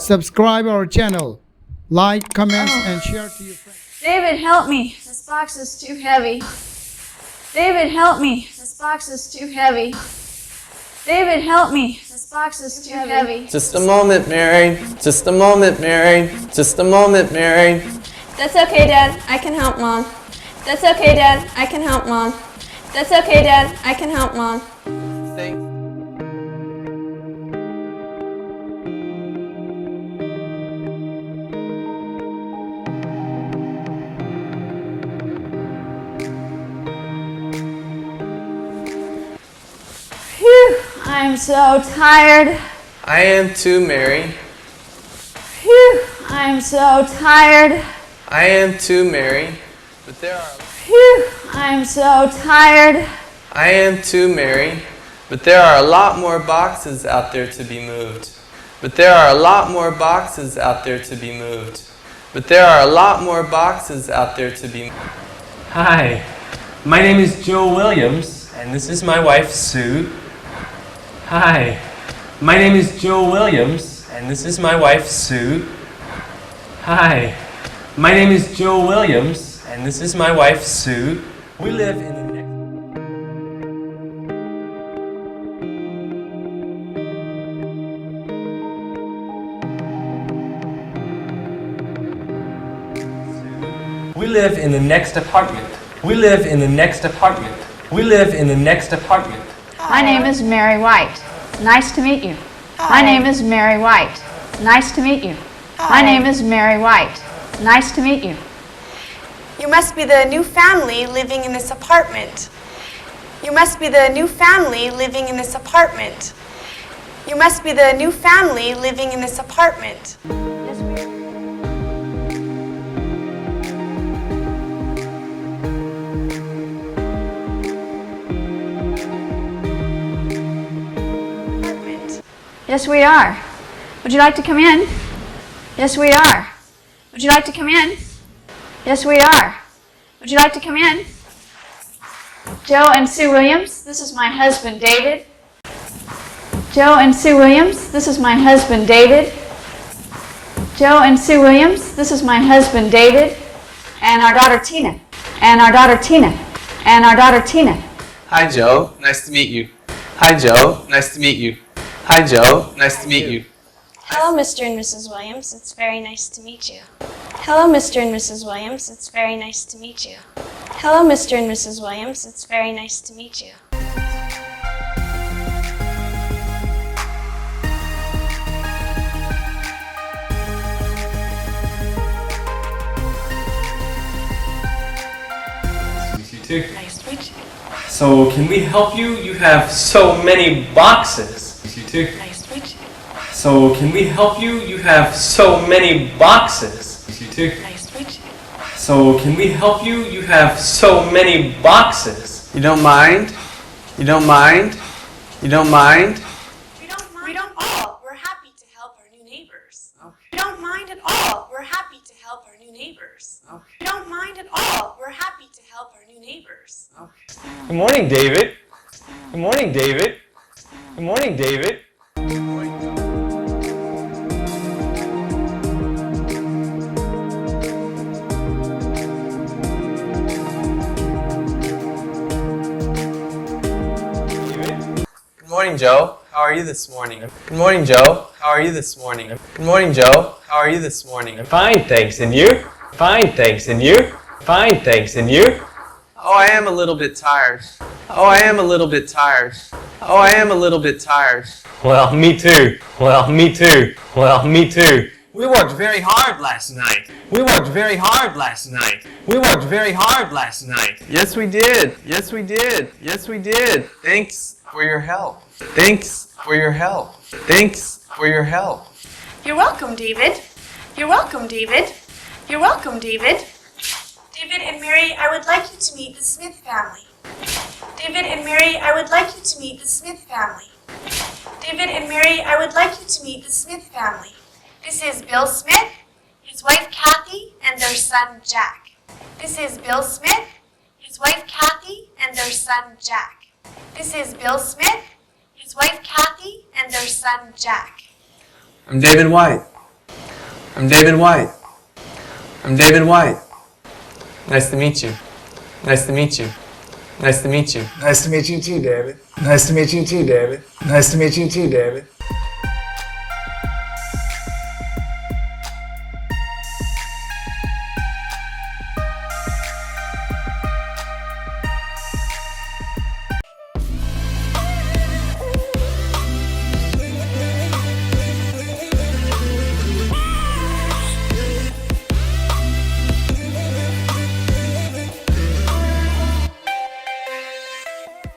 subscribe our channel, like, comment, and share to your friends. David, help me. This box is too heavy. David, help me. This box is too heavy. David, help me. This box is too heavy. Just a moment, Mary. Just a moment, Mary. Just a moment, Mary. That's okay, Dad. I can help, Mom. That's okay, Dad. I can help, Mom. That's okay, Dad. I can help, Mom. Thank Phew, I'm so tired. I am too, Mary. Phew, I'm so tired. I am too, Mary. But there are... Phew, I'm so tired. I am too, Mary. But there are a lot more boxes out there to be moved. But there are a lot more boxes out there to be moved. But there are a lot more boxes out there to be moved. Hi, my name is Joe Williams, and this is my wife, Sue. Hi, my name is Joe Williams, and this is my wife, Sue. Hi, my name is Joe Williams, and this is my wife, Sue. We live in the next... We live in the next apartment. We live in the next apartment. We live in the next apartment. My name is Mary White. Nice to meet you. My name is Mary White. Nice to meet you. My name is Mary White. Nice to meet you. You must be the new family living in this apartment. You must be the new family living in this apartment. You must be the new family living in this apartment. Yes, we are. Would you like to come in? Yes, we are. Would you like to come in? Yes, we are. Would you like to come in? Joe and Sue Williams, this is my husband, David. Joe and Sue Williams, this is my husband, David. Joe and Sue Williams, this is my husband, David. And our daughter, Tina. And our daughter, Tina. And our daughter, Tina. Hi, Joe. Nice to meet you. Hi, Joe. Nice to meet you. Hi, Joe. Nice to meet you. Hello, Mr. and Mrs. Williams. It's very nice to meet you. Hello, Mr. and Mrs. Williams. It's very nice to meet you. Hello, Mr. and Mrs. Williams. It's very nice to meet you. You too. Nice to meet you. So, can we help you? You have so many boxes. You too. Nice to meet you. So, can we help you? You have so many boxes. You too. Nice to meet you. So, can we help you? You have so many boxes. You don't mind? You don't mind? You don't mind? We don't all. We're happy to help our new neighbors. We don't mind at all. We're happy to help our new neighbors. We don't mind at all. We're happy to help our new neighbors. Good morning, David. Good morning, David. Good morning, David. Good morning, Joe. How are you this morning? Good morning, Joe. How are you this morning? Good morning, Joe. How are you this morning? Fine, thanks. And you? Fine, thanks. And you? Fine, thanks. And you? Oh, I am a little bit tired. Oh, I am a little bit tired. Oh, I am a little bit tired. Well, me too. Well, me too. Well, me too. We worked very hard last night. We worked very hard last night. We worked very hard last night. Yes, we did. Yes, we did. Yes, we did. Thanks for your help. Thanks for your help. Thanks for your help. You're welcome, David. You're welcome, David. You're welcome, David. David and Mary, I would like you to meet the Smith family. David and Mary, I would like you to meet the Smith family. David and Mary, I would like you to meet the Smith family. This is Bill Smith, his wife Kathy, and their son Jack. This is Bill Smith, his wife Kathy, and their son Jack. This is Bill Smith, his wife Kathy, and their son Jack. I'm David White. I'm David White. I'm David White. Nice to meet you. Nice to meet you. Nice to meet you. Nice to meet you too, David. Nice to meet you too, David. Nice to meet you too, David.